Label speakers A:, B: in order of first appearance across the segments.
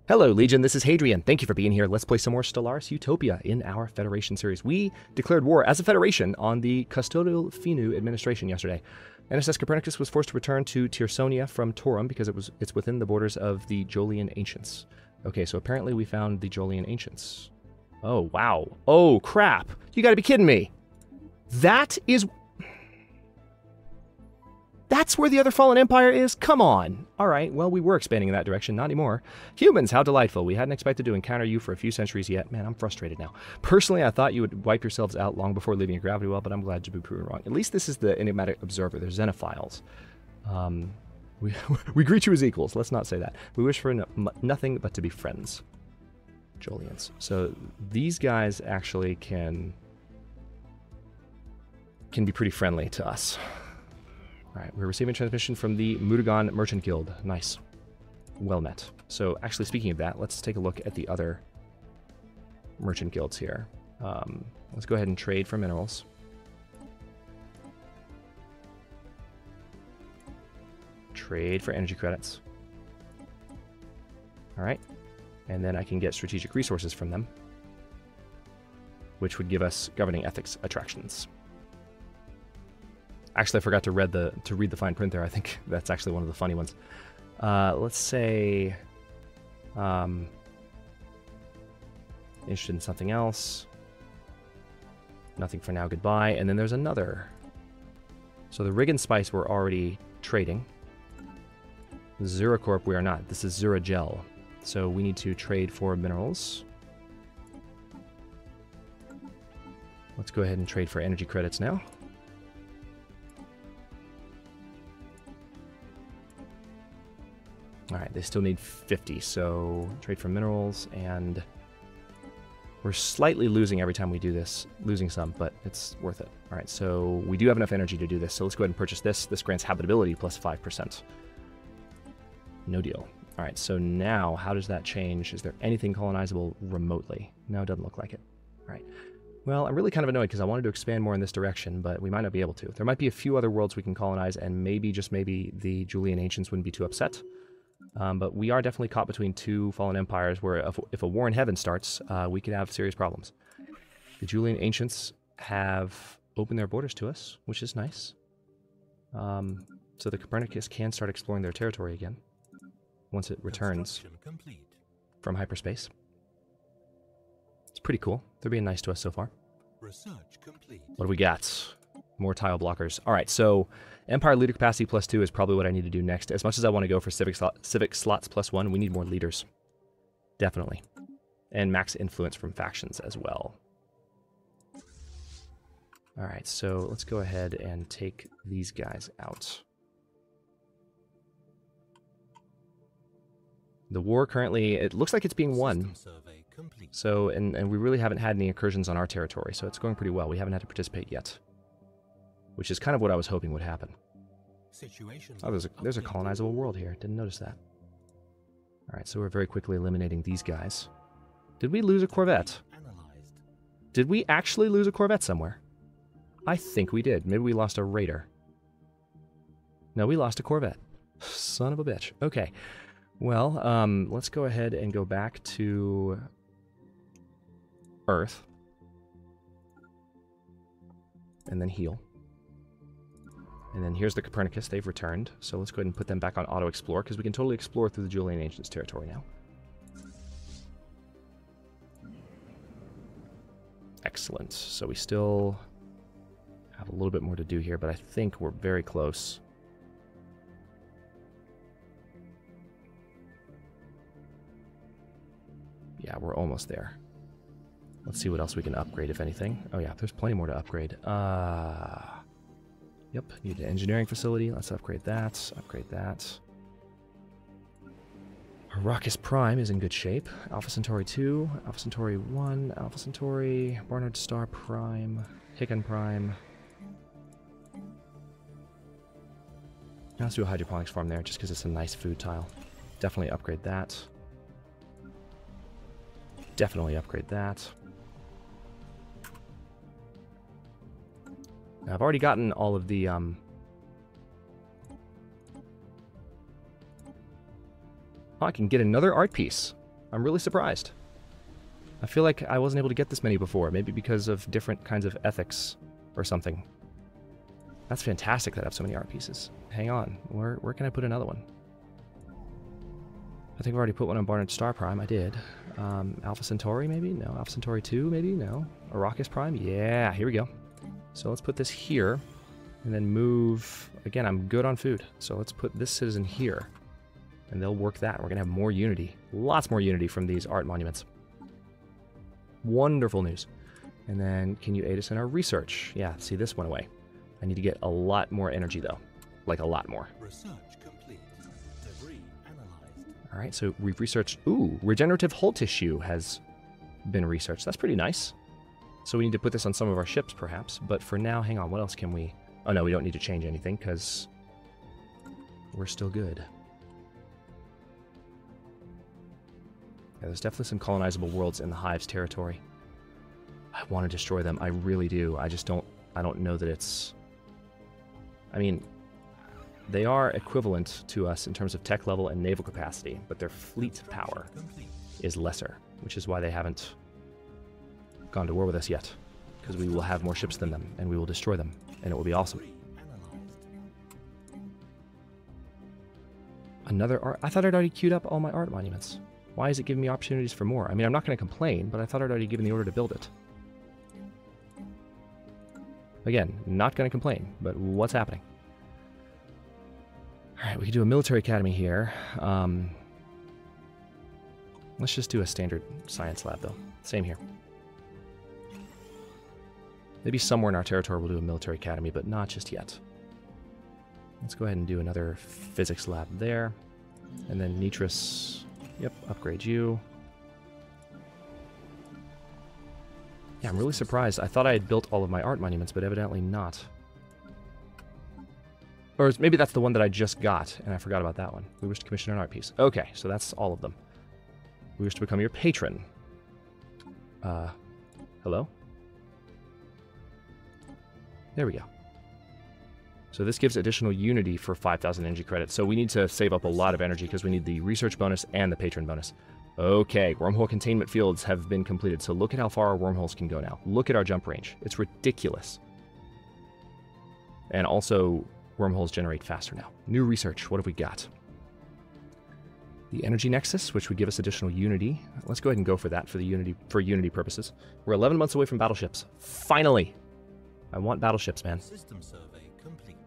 A: Hello, Legion. This is Hadrian. Thank you for being here. Let's play some more Stellaris Utopia in our Federation series. We declared war as a Federation on the Custodial Finu administration yesterday. NSS Copernicus was forced to return to Tiersonia from Torum because it's within the borders of the Jolian Ancients. Okay, so apparently we found the Jolian Ancients. Oh, wow. Oh, crap. You gotta be kidding me. That's where the other fallen empire is? Come on. All right, well, we were expanding in that direction. Not anymore. Humans, how delightful. We hadn't expected to encounter you for a few centuries yet. Man, I'm frustrated now. Personally, I thought you would wipe yourselves out long before leaving your gravity well, but I'm glad to be proven wrong. At least this is the enigmatic observer. They're xenophiles. We greet you as equals. Let's not say that. We wish for nothing but to be friends. Jolians. So these guys actually can be pretty friendly to us. All right, we're receiving transmission from the Mudagon Merchant Guild. Nice. Well met. So actually, speaking of that, let's take a look at the other merchant guilds here. Let's go ahead and trade for minerals. Trade for energy credits. All right. And then I can get strategic resources from them, which would give us governing ethics attractions. Actually, I forgot to read the fine print there. I think that's actually one of the funny ones. Let's say interested in something else. Nothing for now. Goodbye. And then there's another. So the Rig and Spice we're already trading. Zuracorp we are not. This is Zuragel. So we need to trade for minerals. Let's go ahead and trade for energy credits now. All right, they still need 50, so trade for minerals, and we're slightly losing every time we do this, losing some, but it's worth it. All right, so we do have enough energy to do this, so let's go ahead and purchase this. This grants habitability plus 5%. No deal. All right, so now how does that change? Is there anything colonizable remotely? No, it doesn't look like it. All right. Well, I'm really kind of annoyed because I wanted to expand more in this direction, but we might not be able to. There might be a few other worlds we can colonize, and maybe, just maybe, the Julian Ancients wouldn't be too upset. But we are definitely caught between two fallen empires where if a war in heaven starts, we could have serious problems. The Julian Ancients have opened their borders to us, which is nice. So the Copernicus can start exploring their territory again once it returns from hyperspace. It's pretty cool. They're being nice to us so far. Research complete. What do we got? More tile blockers. All right, so Empire leader capacity +2 is probably what I need to do next. As much as I want to go for civic slots +1, we need more leaders. Definitely. And max influence from factions as well. All right, so let's go ahead and take these guys out. The war currently, it looks like it's being won. So, and we really haven't had any incursions on our territory, so it's going pretty well. We haven't had to participate yet, which is kind of what I was hoping would happen. Oh, there's a colonizable world here. Didn't notice that. All right, so we're very quickly eliminating these guys. Did we lose a Corvette? Did we actually lose a Corvette somewhere? I think we did. Maybe we lost a Raider. No, we lost a Corvette. Son of a bitch. Okay. Well, let's go ahead and go back to Earth. And then heal. And then here's the Copernicus. They've returned. So let's go ahead and put them back on auto-explore, because we can totally explore through the Julian Ancients territory now. Excellent. So we still have a little bit more to do here, but I think we're very close. Yeah, we're almost there. Let's see what else we can upgrade, if anything. Oh yeah, there's plenty more to upgrade. Yep, need an engineering facility. Let's upgrade that. Upgrade that. Arrakis Prime is in good shape. Alpha Centauri 2, Alpha Centauri 1, Alpha Centauri, Barnard Star Prime, Hicken Prime. Now let's do a hydroponics farm there, just because it's a nice food tile. Definitely upgrade that. Definitely upgrade that. Now, I've already gotten all of the Oh, I can get another art piece. I'm really surprised. I feel like I wasn't able to get this many before, maybe because of different kinds of ethics or something. That's fantastic that I have so many art pieces. Hang on, where can I put another one? I think I've already put one on Barnard Star Prime. I did. Alpha Centauri, maybe? No. Alpha Centauri 2, maybe? No. Arrakis Prime? Yeah, here we go. So let's put this here, and then move... Again, I'm good on food, so let's put this citizen here, and they'll work that. We're going to have more unity. Lots more unity from these art monuments. Wonderful news. And then, can you aid us in our research? Yeah, see, this went away. I need to get a lot more energy, though. Like, a lot more.
B: Research complete. Debris analyzed.
A: All right, so we've researched... Ooh, regenerative hull tissue has been researched. That's pretty nice. So we need to put this on some of our ships, perhaps. But for now, hang on, what else can we... Oh, no, we don't need to change anything, because we're still good. Yeah, there's definitely some colonizable worlds in the Hive's territory. I want to destroy them. I really do. I just don't... I don't know that it's... I mean... They are equivalent to us in terms of tech level and naval capacity, but their fleet power is lesser, which is why they haven't gone to war with us yet, because we will have more ships than them, and we will destroy them, and it will be awesome. Another art... I thought I'd already queued up all my art monuments. Why is it giving me opportunities for more? I mean, I'm not going to complain, but I thought I'd already given the order to build it. Again, not going to complain, but what's happening? Alright, we can do a military academy here. Let's just do a standard science lab, though. Same here. Maybe somewhere in our territory we'll do a military academy, but not just yet. Let's go ahead and do another physics lab there. And then Nitris, yep, upgrade you. Yeah, I'm really surprised. I thought I had built all of my art monuments, but evidently not. Or maybe that's the one that I just got, and I forgot about that one. We wish to commission an art piece. Okay, so that's all of them. We wish to become your patron. Hello? There we go. So this gives additional unity for 5,000 energy credits. So we need to save up a lot of energy because we need the research bonus and the patron bonus. Okay, wormhole containment fields have been completed. So look at how far our wormholes can go now. Look at our jump range. It's ridiculous. And also... wormholes generate faster now. New research, what have we got? The energy nexus, which would give us additional unity. Let's go ahead and go for that for unity purposes. We're 11 months away from battleships. Finally! I want battleships, man.
B: System survey complete.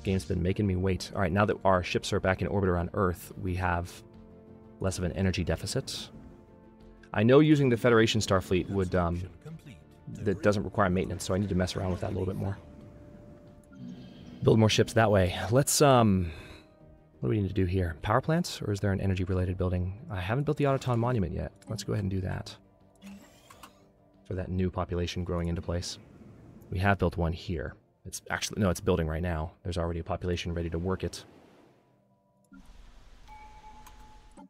A: Game's been making me wait. All right, now that our ships are back in orbit around Earth, we have less of an energy deficit. I know using the Federation Starfleet would that doesn't require maintenance, so I need to mess around with that a little bit more. Build more ships that way. Let's, what do we need to do here? Power plants, or is there an energy-related building? I haven't built the Autoton Monument yet. Let's go ahead and do that. For that new population growing into place. We have built one here. It's actually, no, it's building right now. There's already a population ready to work it.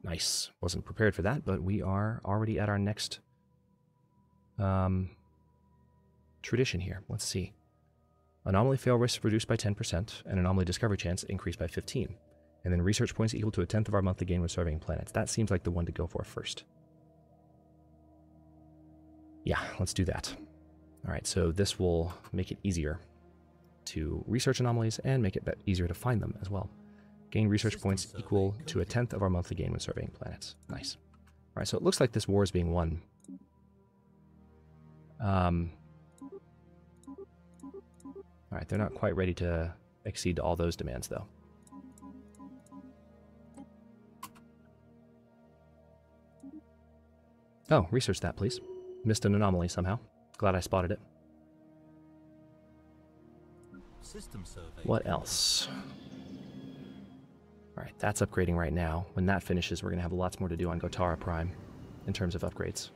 A: Nice. Wasn't prepared for that, but we are already at our next tradition here. Let's see. Anomaly fail risk reduced by 10%, and anomaly discovery chance increased by 15. And then research points equal to a 10th of our monthly gain when surveying planets. That seems like the one to go for first. Yeah, let's do that. Alright, so this will make it easier to research anomalies and make it easier to find them as well. Gain research points equal to a 10th of our monthly gain when surveying planets. Nice. Alright, so it looks like this war is being won. Alright, they're not quite ready to exceed all those demands, though. Oh, research that, please. Missed an anomaly somehow. Glad I spotted it.
B: System survey.
A: What else? Alright, that's upgrading right now. When that finishes, we're going to have lots more to do on Gotara Prime in terms of upgrades.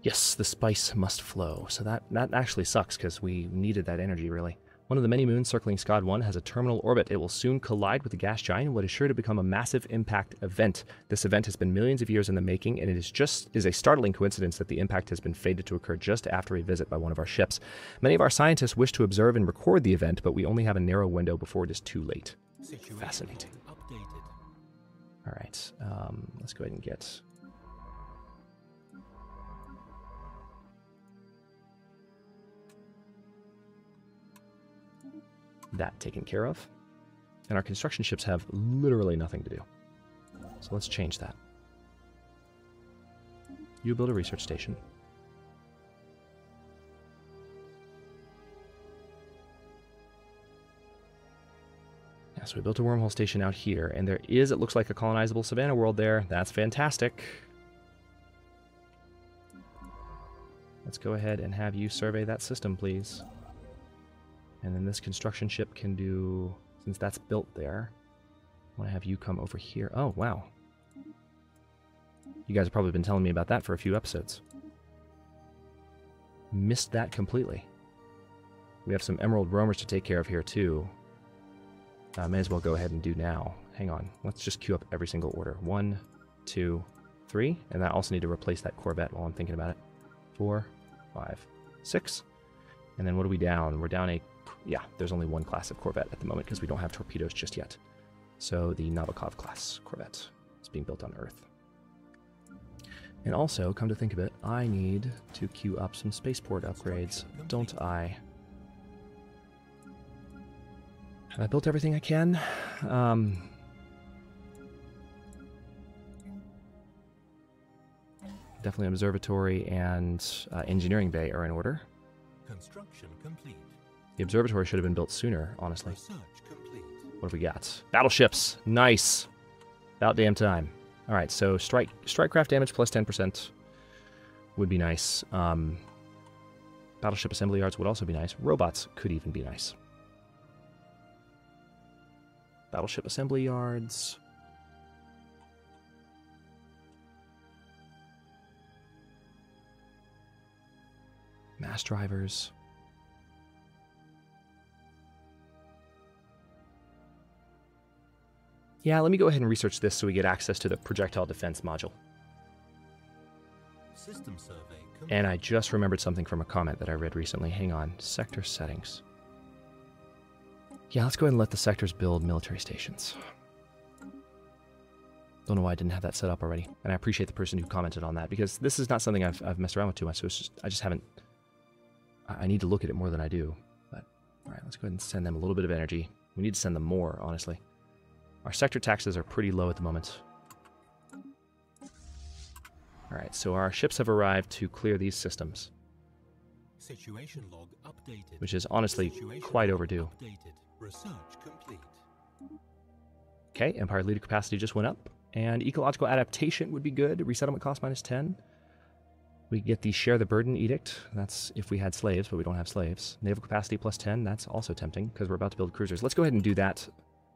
A: Yes, the spice must flow. So that actually sucks because we needed that energy, really. One of the many moons circling Skod 1 has a terminal orbit. It will soon collide with the gas giant in what is sure to become a massive impact event. This event has been millions of years in the making, and it is a startling coincidence that the impact has been fated to occur just after a visit by one of our ships. Many of our scientists wish to observe and record the event, but we only have a narrow window before it is too late. Fascinating. All right, let's go ahead and get... that taken care of. And our construction ships have literally nothing to do. So let's change that. You build a research station. Yeah, so we built a wormhole station out here, and there is, it looks like, a colonizable savannah world there. That's fantastic. Let's go ahead and have you survey that system, please. And then this construction ship can do, since that's built there, I want to have you come over here. Oh, wow. You guys have probably been telling me about that for a few episodes. Missed that completely. We have some emerald roamers to take care of here, too. May as well go ahead and do now. Hang on. Let's just queue up every single order. 1, 2, 3. And I also need to replace that Corvette while I'm thinking about it. 4, 5, 6. And then what are we down? We're down a... yeah, there's only one class of Corvette at the moment because we don't have torpedoes just yet. So the Nabokov class Corvette is being built on Earth. And also, come to think of it, I need to queue up some spaceport upgrades, don't I? Have I built everything I can? Definitely observatory and engineering bay are in order.
B: Construction complete.
A: The observatory should have been built sooner, honestly.
B: Research complete.
A: What have we got? Battleships. Nice. About damn time. All right, so strike craft damage plus 10% would be nice. Battleship assembly yards would also be nice. Robots could even be nice. Battleship assembly yards. Mass drivers. Yeah, let me go ahead and research this so we get access to the projectile defense module.
B: System survey complete.
A: And I just remembered something from a comment that I read recently. Hang on. Sector settings. Yeah, let's go ahead and let the sectors build military stations. Don't know why I didn't have that set up already. And I appreciate the person who commented on that, because this is not something I've messed around with too much, so it's just, I just haven't... I need to look at it more than I do. But, alright, let's go ahead and send them a little bit of energy. We need to send them more, honestly. Our sector taxes are pretty low at the moment. Alright, so our ships have arrived to clear these systems.
B: Situation log updated.
A: Which is honestly quite overdue.
B: Updated. Research complete.
A: Okay, Empire leader capacity just went up. And ecological adaptation would be good. Resettlement cost minus 10. We get the share the burden edict. That's if we had slaves, but we don't have slaves. Naval capacity plus 10. That's also tempting because we're about to build cruisers. Let's go ahead and do that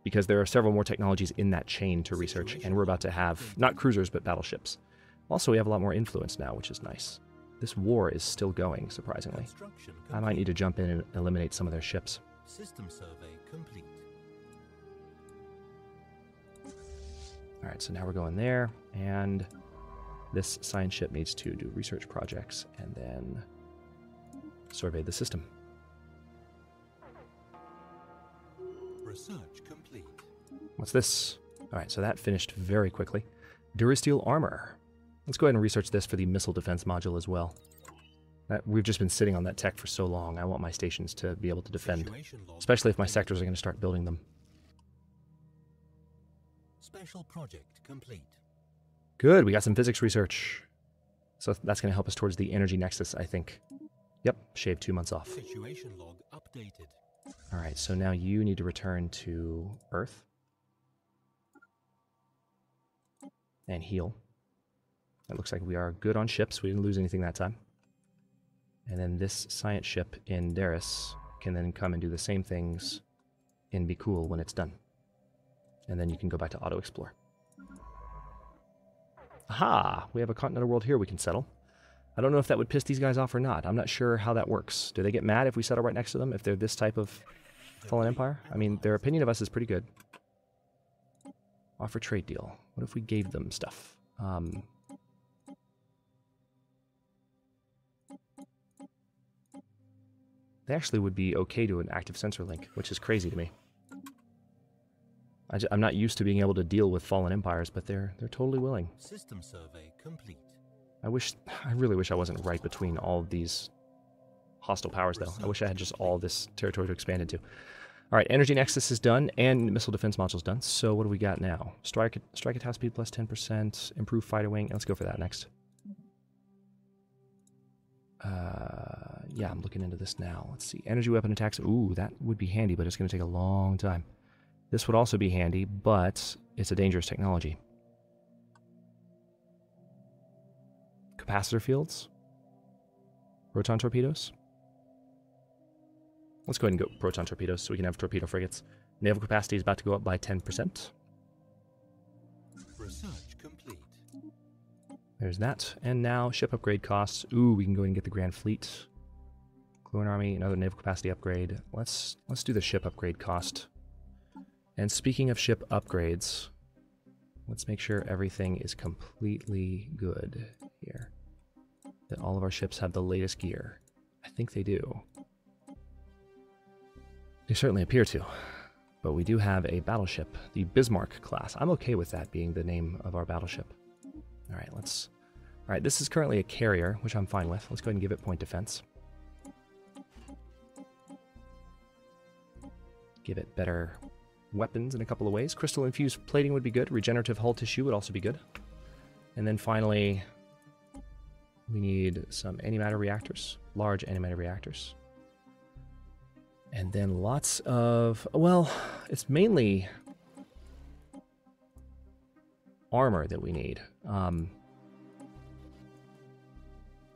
A: because there are several more technologies in that chain to research, and we're about to have not cruisers but battleships. Also, we have a lot more influence now, which is nice. This war is still going, surprisingly. I might need to jump in and eliminate some of their ships.
B: System survey complete.
A: Alright, so now we're going there, and this science ship needs to do research projects and then survey the system.
B: Research complete.
A: What's this? Alright, so that finished very quickly. Durasteel armor. Let's go ahead and research this for the missile defense module as well. We've just been sitting on that tech for so long. I want my stations to be able to defend, especially if my sectors are going to start building them.
B: Special project complete.
A: Good, we got some physics research. So that's going to help us towards the energy nexus, I think. Yep, shave 2 months off.
B: Situation log updated.
A: Alright, so now you need to return to Earth. And heal. It looks like we are good on ships. We didn't lose anything that time. And then this science ship in Stellaris can then come and do the same things in Be Cool when it's done. And then you can go back to auto-explore. Aha! We have a continental world here we can settle. I don't know if that would piss these guys off or not. I'm not sure how that works. Do they get mad if we settle right next to them? If they're this type of Fallen Empire? I mean, their opinion of us is pretty good. Offer trade deal. What if we gave them stuff? They actually would be okay to an active sensor link, which is crazy to me. I'm not used to being able to deal with fallen empires, but they're totally willing.
B: System survey complete.
A: I really wish I wasn't right between all of these hostile powers, though. I wish I had just all this territory to expand into. All right, Energy Nexus is done, and Missile Defense Module is done. So what do we got now? Strike attack speed plus 10%, improve fighter wing. Let's go for that next. Yeah, I'm looking into this now. Let's see. Energy weapon attacks. Ooh, that would be handy, but it's going to take a long time. This would also be handy, but it's a dangerous technology. Capacitor fields. Proton torpedoes. Let's go ahead and go proton torpedoes so we can have torpedo frigates. Naval capacity is about to go up by 10%.
B: Research complete.
A: There's that. And now ship upgrade costs. Ooh, we can go ahead and get the Grand Fleet. Clone Army, another naval capacity upgrade. Let's do the ship upgrade cost. And speaking of ship upgrades, let's make sure everything is completely good here. That all of our ships have the latest gear. I think they do. They certainly appear to. But we do have a battleship, the Bismarck class. I'm okay with that being the name of our battleship. Alright, this is currently a carrier, which I'm fine with. Let's go ahead and give it point defense. Give it better weapons in a couple of ways. Crystal infused plating would be good. Regenerative hull tissue would also be good. And then finally, we need some antimatter reactors. Large antimatter reactors. And then lots of, well, it's mainly armor that we need.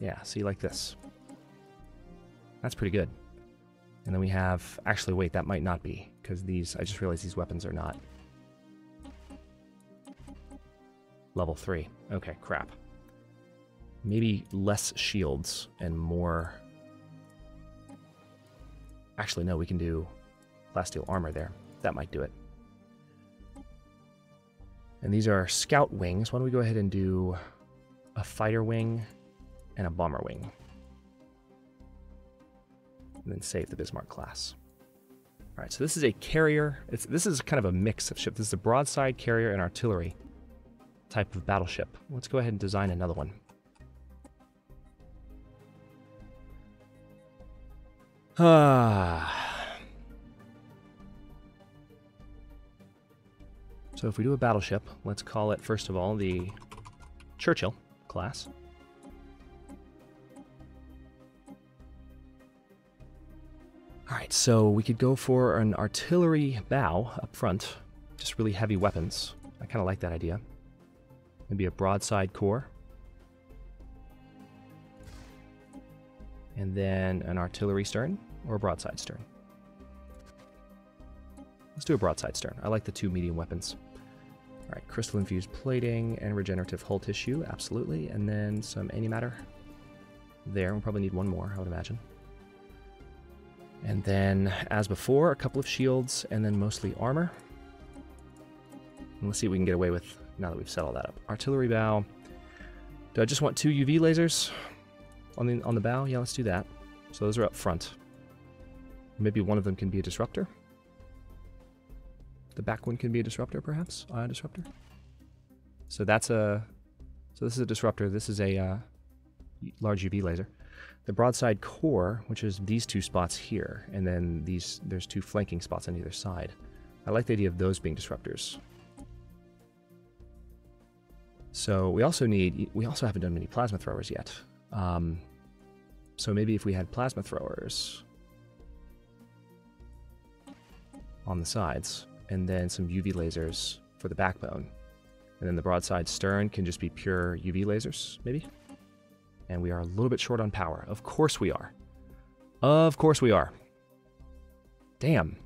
A: Yeah, see, like this. That's pretty good. And then we have, actually, wait, that might not be, because these, I just realized these weapons are not level 3. Okay, crap. Maybe less shields and more. Actually, no, we can do plasteel armor there. That might do it. And these are scout wings. Why don't we go ahead and do a fighter wing and a bomber wing. And then save the Bismarck class. All right, so this is a carrier. This is kind of a mix of ships. This is a broadside carrier and artillery type of battleship. Let's go ahead and design another one. So if we do a battleship, let's call it, first of all, the Churchill class. Alright, so we could go for an artillery bow up front. Just really heavy weapons. I kind of like that idea. Maybe a broadside core. And then an artillery stern or a broadside stern. Let's do a broadside stern. I like the two medium weapons. Alright, crystal infused plating and regenerative hull tissue, absolutely. And then some antimatter there. We'll probably need one more, I would imagine. And then, as before, a couple of shields and then mostly armor. And let's see what we can get away with now that we've set all that up. Artillery bow. Do I just want 2 UV lasers on the bow? Yeah, let's do that. So those are up front. Maybe one of them can be a disruptor. The back one can be a disruptor, perhaps? Ion disruptor. So that's a. So this is a disruptor. This is a large UV laser. The broadside core, which is these 2 spots here, and then there's 2 flanking spots on either side. I like the idea of those being disruptors. So we also haven't done many plasma throwers yet. So maybe if we had plasma throwers on the sides, and then some UV lasers for the backbone, and then the broadside stern can just be pure UV lasers, maybe? And we are a little bit short on power. Of course we are. Of course we are. Damn.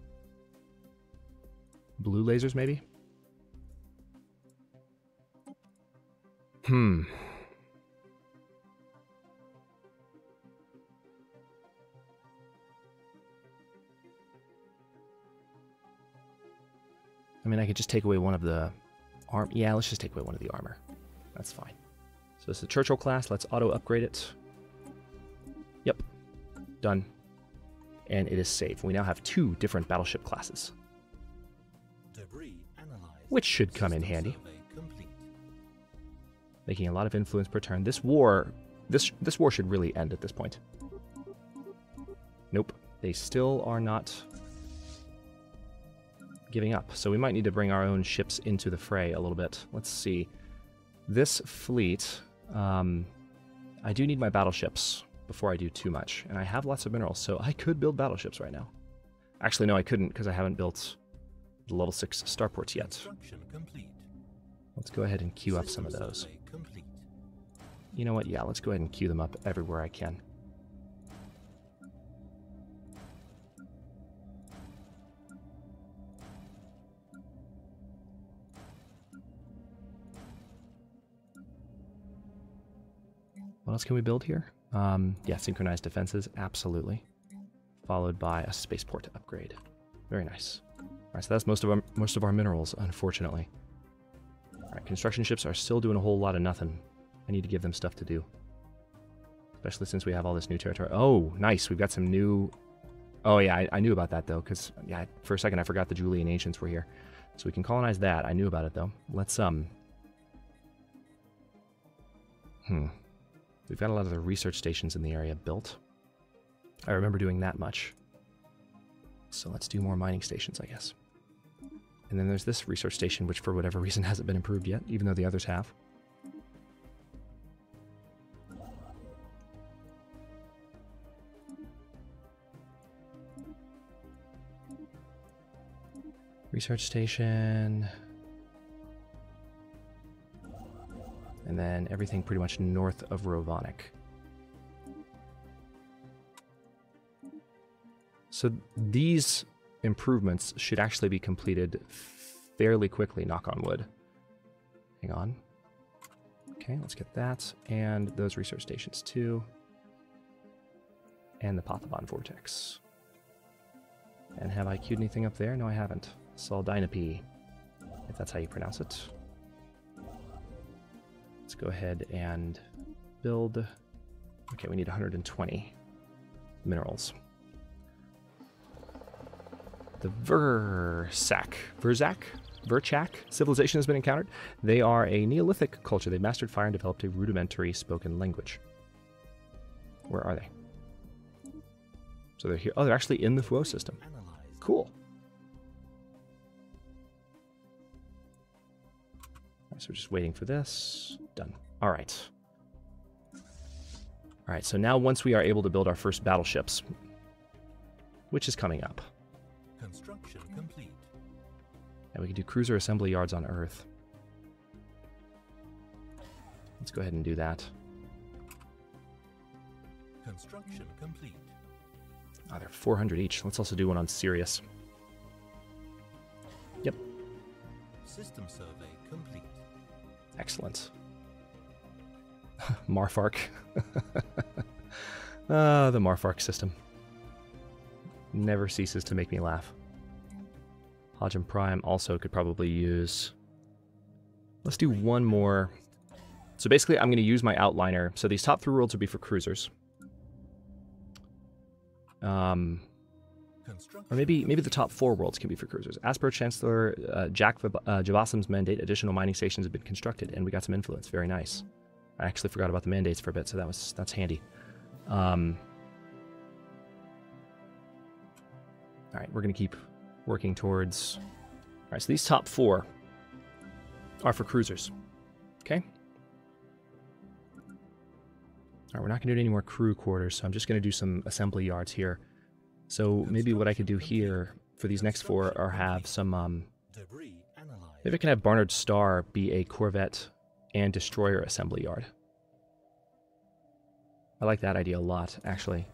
A: Blue lasers, maybe? I mean, I could just take away one of the arm. Yeah, let's just take away one of the armor. That's fine. So this is the Churchill class. Let's auto-upgrade it. Yep. Done. And it is safe. We now have 2 different battleship classes.
B: Debris analyzed.
A: Which should come in
B: System
A: handy.
B: survey complete.
A: Making a lot of influence per turn. This war should really end at this point. Nope. They still are not giving up. So we might need to bring our own ships into the fray a little bit. Let's see. This fleet, I do need my battleships before I do too much. And I have lots of minerals, so I could build battleships right now. Actually, no, I couldn't because I haven't built the level 6 starports yet.
B: Construction complete.
A: Let's go ahead and queue up some of
B: System
A: those.
B: survey complete.
A: You know what? Yeah, let's go ahead and queue them up everywhere I can. What else can we build here? Yeah, synchronized defenses, absolutely. Followed by a spaceport upgrade. Very nice. All right, so that's most of our minerals, unfortunately. All right, construction ships are still doing a whole lot of nothing. I need to give them stuff to do, especially since we have all this new territory. Oh, nice. We've got some new. Oh yeah, I knew about that though, because yeah, for a second I forgot the Julian ancients were here, so we can colonize that. I knew about it though. Let's We've got a lot of the research stations in the area built. I remember doing that much. So let's do more mining stations, I guess. And then there's this research station, which for whatever reason hasn't been improved yet, even though the others have. Research station. And then everything pretty much north of Rovanic. So these improvements should actually be completed fairly quickly, knock on wood. Hang on. Okay, let's get that. And those research stations too. And the Pathaban Vortex. And have I queued anything up there? No, I haven't. Saldinope, if that's how you pronounce it. Let's go ahead and build. Okay, we need 120 minerals. The Verzak civilization has been encountered. They are a Neolithic culture. They mastered fire and developed a rudimentary spoken language. Where are they? So they're here. Oh, they're actually in the flow system. Cool. So we're just waiting for this. Done. All right. All right, so now once we are able to build our first battleships, which is coming up.
B: Construction complete.
A: And we can do cruiser assembly yards on Earth. Let's go ahead and do that.
B: Construction complete.
A: Oh, they're 400 each. Let's also do one on Sirius. Yep.
B: System survey complete.
A: Excellent. Marfark. The Marfark system. Never ceases to make me laugh. Hodgem Prime also could probably use... Let's do one more. So basically I'm going to use my outliner. So these top 3 worlds will be for cruisers. Or maybe the top 4 worlds can be for cruisers. As per Chancellor Jack Javasim's mandate, additional mining stations have been constructed, and we got some influence. Very nice. I actually forgot about the mandates for a bit, so that's handy. All right, we're going to keep working towards... All right, so these top 4 are for cruisers. Okay? All right, we're not going to do any more crew quarters, so I'm just going to do some assembly yards here. So maybe what I could do here for these next 4 are have some... maybe I can have Barnard Star be a Corvette and Destroyer assembly yard. I like that idea a lot, actually.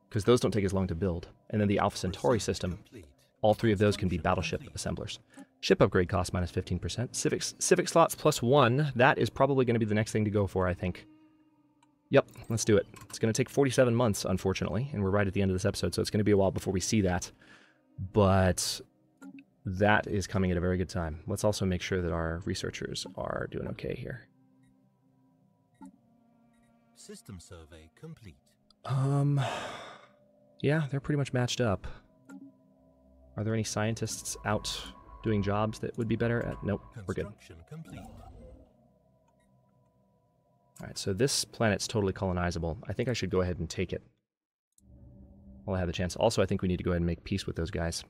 A: Because those don't take as long to build. And then the Alpha Centauri system, all 3 of those can be battleship assemblers. Ship upgrade cost minus 15%. Civic slots plus 1. That is probably going to be the next thing to go for, I think. Yep, let's do it. It's going to take 47 months, unfortunately, and we're right at the end of this episode, so it's going to be a while before we see that. But That is coming at a very good time. Let's also make sure that our researchers are doing okay here.
B: System survey complete.
A: Yeah, they're pretty much matched up. Are there any scientists out doing jobs that would be better at? Nope, we're good.
B: Construction complete.
A: Alright, so this planet's totally colonizable. I think I should go ahead and take it while I have the chance. Also, I think we need to go ahead and make peace with those guys.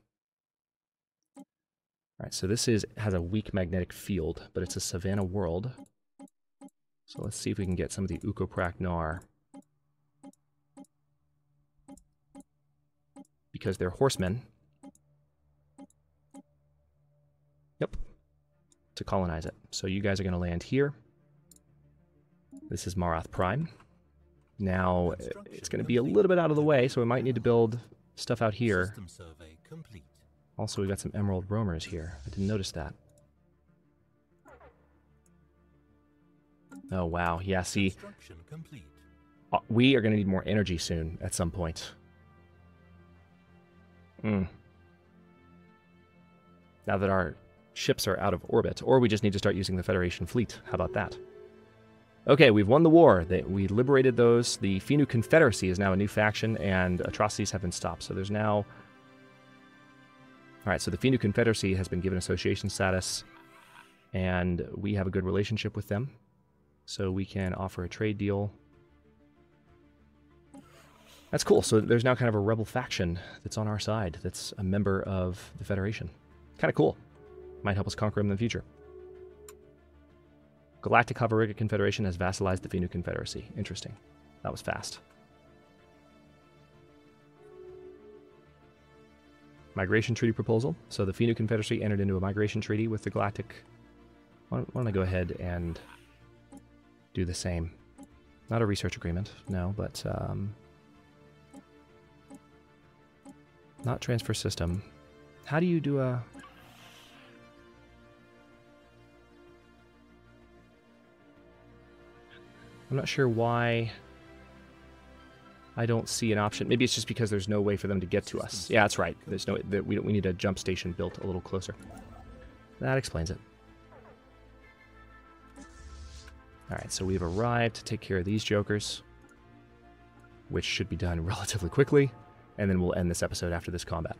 A: Alright, so this has a weak magnetic field, but it's a savanna world. So let's see if we can get some of the Ukoprak Nar. Because they're horsemen. Yep. To colonize it. So you guys are going to land here. This is Marath Prime. Now, it's going to be a little bit out of the way, so we might need to build stuff out here.
B: System survey complete.
A: Also, we've got some Emerald Roamers here. I didn't notice that. Oh, wow. Yeah, see,
B: Construction complete.
A: we are going to need more energy soon at some point. Now that our ships are out of orbit, or we just need to start using the Federation fleet. How about that? Okay, we've won the war. We liberated those. The Finu Confederacy is now a new faction, and atrocities have been stopped. So there's now... Alright, so the Finu Confederacy has been given association status, and we have a good relationship with them. So we can offer a trade deal. That's cool. So there's now kind of a rebel faction that's on our side, that's a member of the Federation. Kind of cool. Might help us conquer them in the future. Galactic Havariga Confederation has vassalized the Finu Confederacy. Interesting. That was fast. Migration treaty proposal. So the Finu Confederacy entered into a migration treaty with the Galactic... Why don't I go ahead and do the same? Not a research agreement, no, but... not transfer system. How do you do a... I'm not sure why I don't see an option. Maybe it's just because there's no way for them to get to us. Yeah, that's right. There's no... We need a jump station built a little closer. That explains it. Alright, so we've arrived to take care of these jokers, which should be done relatively quickly. And then we'll end this episode after this combat,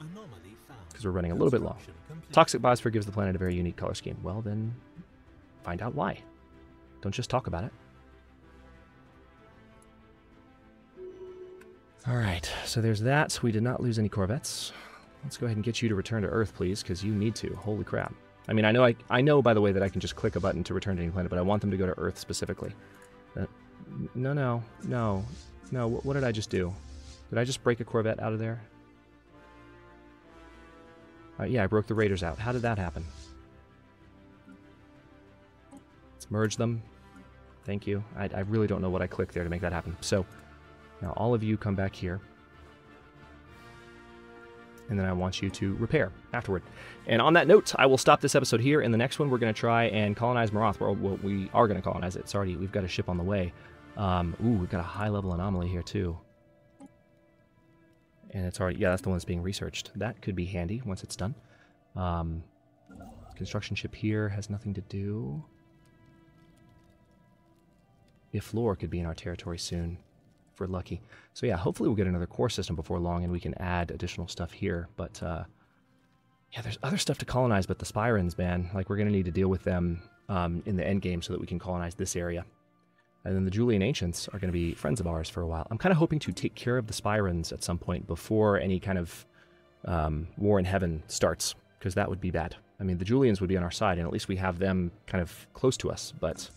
A: because we're running a little bit long. Toxic biosphere gives the planet a very unique color scheme. Well, then find out why. Don't just talk about it. Alright, so there's that. We did not lose any corvettes. Let's go ahead and get you to return to Earth, please, because you need to. Holy crap. I mean, I know, by the way, that I can just click a button to return to any planet, but I want them to go to Earth specifically. No. What did I just do? Did I just break a corvette out of there? Yeah, I broke the raiders out. How did that happen? Let's merge them. Thank you. I really don't know what I clicked there to make that happen. So, now all of you come back here. And then I want you to repair afterward. And on that note, I will stop this episode here. In the next one, we're going to try and colonize Marath. Well, we are going to colonize it. We've got a ship on the way. We've got a high-level anomaly here, too. And it's already... Yeah, that's the one that's being researched. That could be handy once it's done. Construction ship here has nothing to do. Iflor could be in our territory soon, if we're lucky. So yeah, hopefully we'll get another core system before long, and we can add additional stuff here. But, yeah, there's other stuff to colonize, but the Spirans, man, like, we're going to need to deal with them in the end game so that we can colonize this area. And then the Julian Ancients are going to be friends of ours for a while. I'm kind of hoping to take care of the Spirans at some point before any kind of war in heaven starts, because that would be bad. I mean, the Julians would be on our side, and at least we have them kind of close to us, but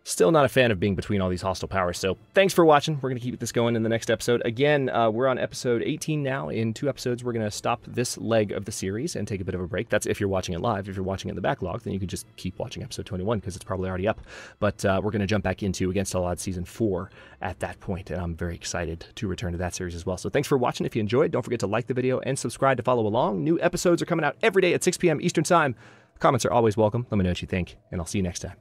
A: still not a fan of being between all these hostile powers. So thanks for watching. We're going to keep this going in the next episode. Again, we're on episode 18 now. In 2 episodes, we're going to stop this leg of the series and take a bit of a break. That's if you're watching it live. If you're watching it in the backlog, then you can just keep watching episode 21 because it's probably already up. But we're going to jump back into Against All Odds Season 4 at that point, and I'm very excited to return to that series as well. So thanks for watching. If you enjoyed, don't forget to like the video and subscribe to follow along. New episodes are coming out every day at 6 p.m. Eastern Time. Comments are always welcome. Let me know what you think, and I'll see you next time.